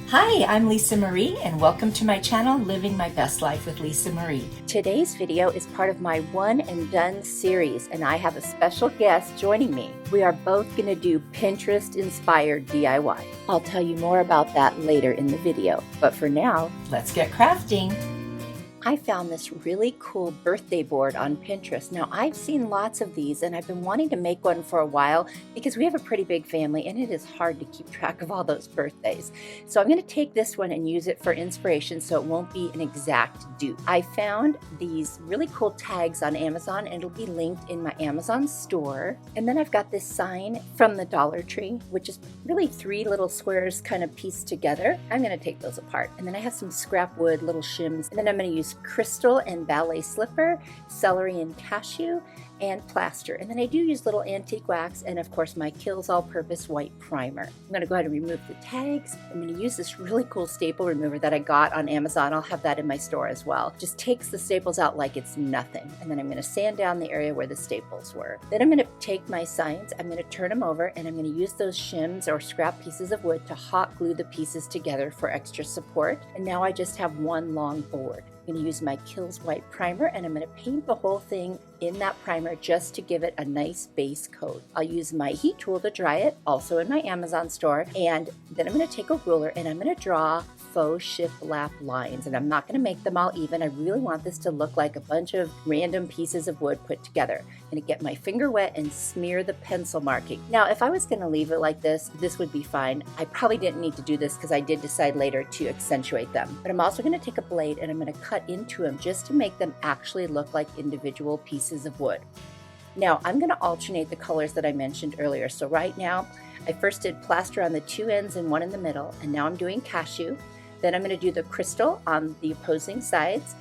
Hi, I'm Lisa Marie and welcome to my channel, Living My Best Life with Lisa Marie. Today's video is part of my One and Done series and I have a special guest joining me. We are both going to do Pinterest inspired DIY. I'll tell you more about that later in the video, but for now, let's get crafting. I found this really cool birthday board on Pinterest. Now, I've seen lots of these and I've been wanting to make one for a while because we have a pretty big family and it is hard to keep track of all those birthdays. So I'm going to take this one and use it for inspiration so it won't be an exact dupe. I found these really cool tags on Amazon and it'll be linked in my Amazon store. And then I've got this sign from the Dollar Tree, which is really 3 little squares kind of pieced together. I'm going to take those apart. And then I have some scrap wood, little shims, and then I'm going to use crystal and ballet slipper, celery and cashew, and plaster. And then I do use little antique wax and of course my Kills All-Purpose white primer. I'm going to go ahead and remove the tags. I'm going to use this really cool staple remover that I got on Amazon. I'll have that in my store as well. Just takes the staples out like it's nothing. And then I'm going to sand down the area where the staples were. Then I'm going to take my signs, I'm going to turn them over, and I'm going to use those shims or scrap pieces of wood to hot glue the pieces together for extra support. And now I just have one long board. I'm going to use my Kills white primer and I'm going to paint the whole thing in that primer just to give it a nice base coat. I'll use my heat tool to dry it, also in my Amazon store, and then I'm going to take a ruler and I'm going to draw faux shiplap lines, and I'm not going to make them all even. I really want this to look like a bunch of random pieces of wood put together. I'm going to get my finger wet and smear the pencil marking. Now, if I was going to leave it like this would be fine. I probably didn't need to do this because I did decide later to accentuate them. But I'm also going to take a blade and I'm going to cut into them just to make them actually look like individual pieces of wood. Now, I'm going to alternate the colors that I mentioned earlier. So right now, I first did plaster on the 2 ends and 1 in the middle, and now I'm doing cashew. Then I'm going to do the crystal on the opposing sides.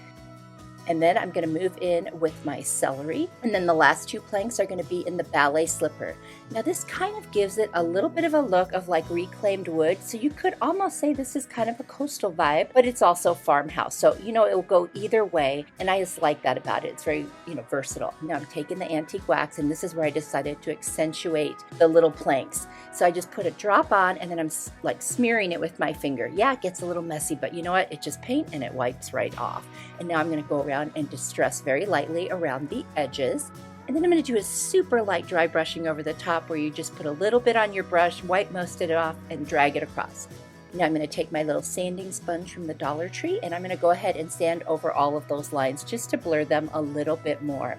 And then I'm going to move in with my celery. And then the last 2 planks are going to be in the ballet slipper. Now this kind of gives it a little bit of a look of like reclaimed wood. So you could almost say this is kind of a coastal vibe, but it's also farmhouse. So, it will go either way. And I just like that about it. It's very, versatile. Now I'm taking the antique wax and this is where I decided to accentuate the little planks. So I just put a drop on and then I'm like smearing it with my finger. Yeah, it gets a little messy, but you know what? It's just paint and it wipes right off. And now I'm going to go around and distress very lightly around the edges. And then I'm going to do a super light dry brushing over the top where you just put a little bit on your brush, wipe most of it off, and drag it across. Now I'm going to take my little sanding sponge from the Dollar Tree and I'm going to go ahead and sand over all of those lines just to blur them a little bit more.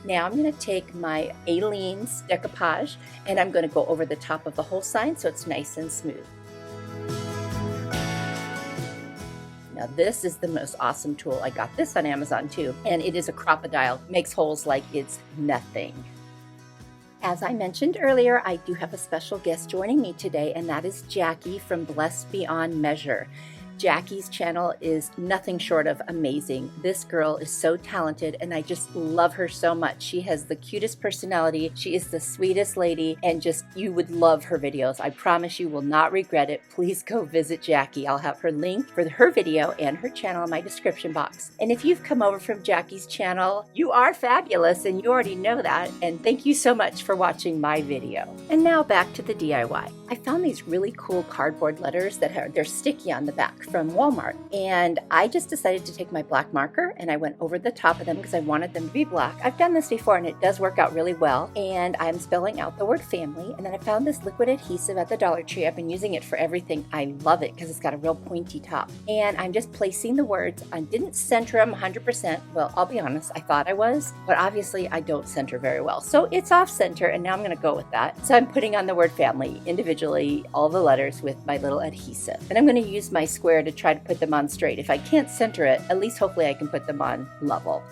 Now I'm going to take my Aleene's decoupage and I'm going to go over the top of the whole sign so it's nice and smooth. Now this is the most awesome tool. I got this on Amazon too, and it is a crocodile. Makes holes like it's nothing. As I mentioned earlier, I do have a special guest joining me today, and that is Jackie from Blessed Beyond Measure. Jackie's channel is nothing short of amazing. This girl is so talented and I just love her so much. She has the cutest personality. She is the sweetest lady and just you would love her videos. I promise you will not regret it. Please go visit Jackie. I'll have her link for her video and her channel in my description box. And if you've come over from Jackie's channel, you are fabulous and you already know that. And thank you so much for watching my video. And now back to the DIY. I found these really cool cardboard letters that they're sticky on the back from Walmart, and I just decided to take my black marker and I went over the top of them because I wanted them to be black. I've done this before and it does work out really well, and I'm spelling out the word family. And then I found this liquid adhesive at the Dollar Tree. I've been using it for everything. I love it because it's got a real pointy top, and I'm just placing the words. I didn't center them 100%. Well, I'll be honest, I thought I was, but obviously I don't center very well, so it's off center, and now I'm going to go with that. So I'm putting on the word family individually, all the letters with my little adhesive, and I'm going to use my square to try to put them on straight. If I can't center it, at least hopefully I can put them on level.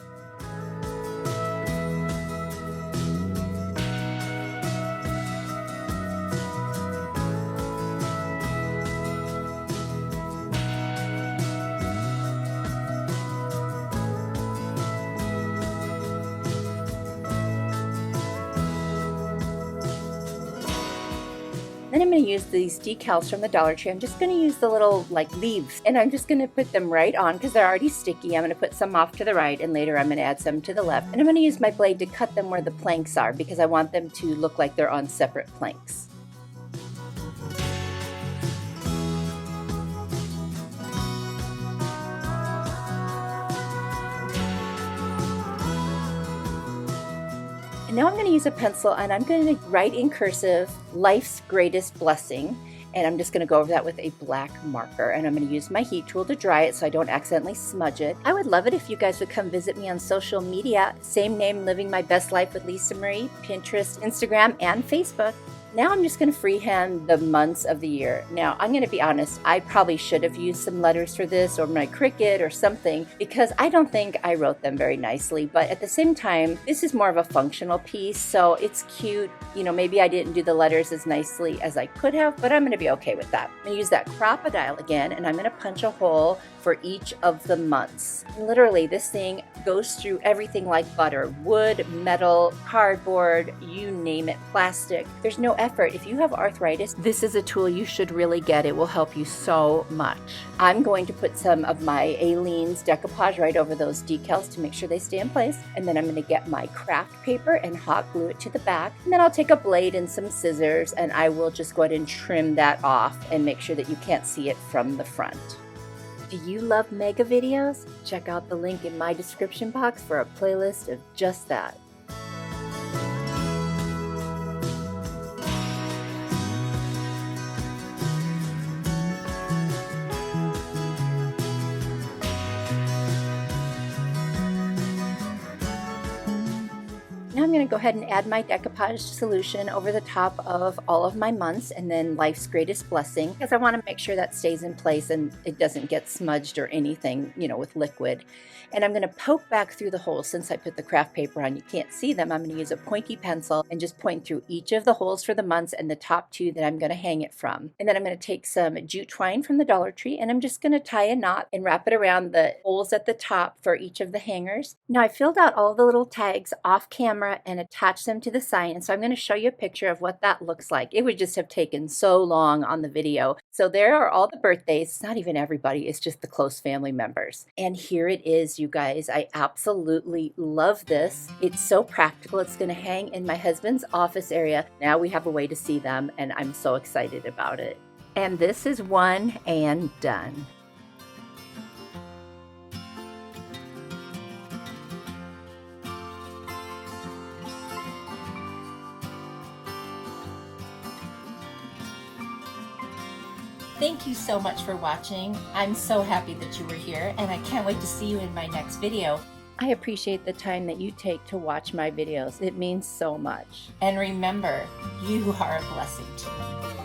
Then I'm going to use these decals from the Dollar Tree. I'm just going to use the little leaves, and I'm just going to put them right on because they're already sticky. I'm going to put some off to the right, and later I'm going to add some to the left. And I'm going to use my blade to cut them where the planks are because I want them to look like they're on separate planks. Now I'm going to use a pencil and I'm going to write in cursive, life's greatest blessing. And I'm just going to go over that with a black marker, and I'm going to use my heat tool to dry it so I don't accidentally smudge it. I would love it if you guys would come visit me on social media. Same name, Living My Best Life with Lisa Marie, Pinterest, Instagram, and Facebook. Now I'm just going to freehand the months of the year. Now I'm going to be honest, I probably should have used some letters for this or my Cricut or something because I don't think I wrote them very nicely. But at the same time, this is more of a functional piece, so it's cute. You know, maybe I didn't do the letters as nicely as I could have, but I'm going to be okay with that. I'm going to use that crocodile again, and I'm going to punch a hole for each of the months. Literally, this thing goes through everything like butter: wood, metal, cardboard, you name it, plastic. There's no effort. If you have arthritis, this is a tool you should really get. It will help you so much. I'm going to put some of my Aleene's decoupage right over those decals to make sure they stay in place. And then I'm going to get my craft paper and hot glue it to the back. And then I'll take a blade and some scissors, and I will just go ahead and trim that off and make sure that you can't see it from the front. Do you love mega videos? Check out the link in my description box for a playlist of just that. Now I'm going to go ahead and add my decoupage solution over the top of all of my months and then life's greatest blessing, because I want to make sure that stays in place and it doesn't get smudged or anything, you know, with liquid. And I'm going to poke back through the holes. Since I put the craft paper on, you can't see them. I'm going to use a pointy pencil and just point through each of the holes for the months and the top two that I'm going to hang it from. And then I'm going to take some jute twine from the Dollar Tree, and I'm just going to tie a knot and wrap it around the holes at the top for each of the hangers. Now I filled out all the little tags off camera and attached them to the sign, and so I'm going to show you a picture of what that looks like. It would just have taken so long on the video. So there are all the birthdays. It's not even everybody, it's just the close family members. And here it is, you guys. I absolutely love this. It's so practical. It's going to hang in my husband's office area. Now we have a way to see them, and I'm so excited about it. And this is one and done. Thank you so much for watching. I'm so happy that you were here, and I can't wait to see you in my next video. I appreciate the time that you take to watch my videos. It means so much. And remember, you are a blessing to me.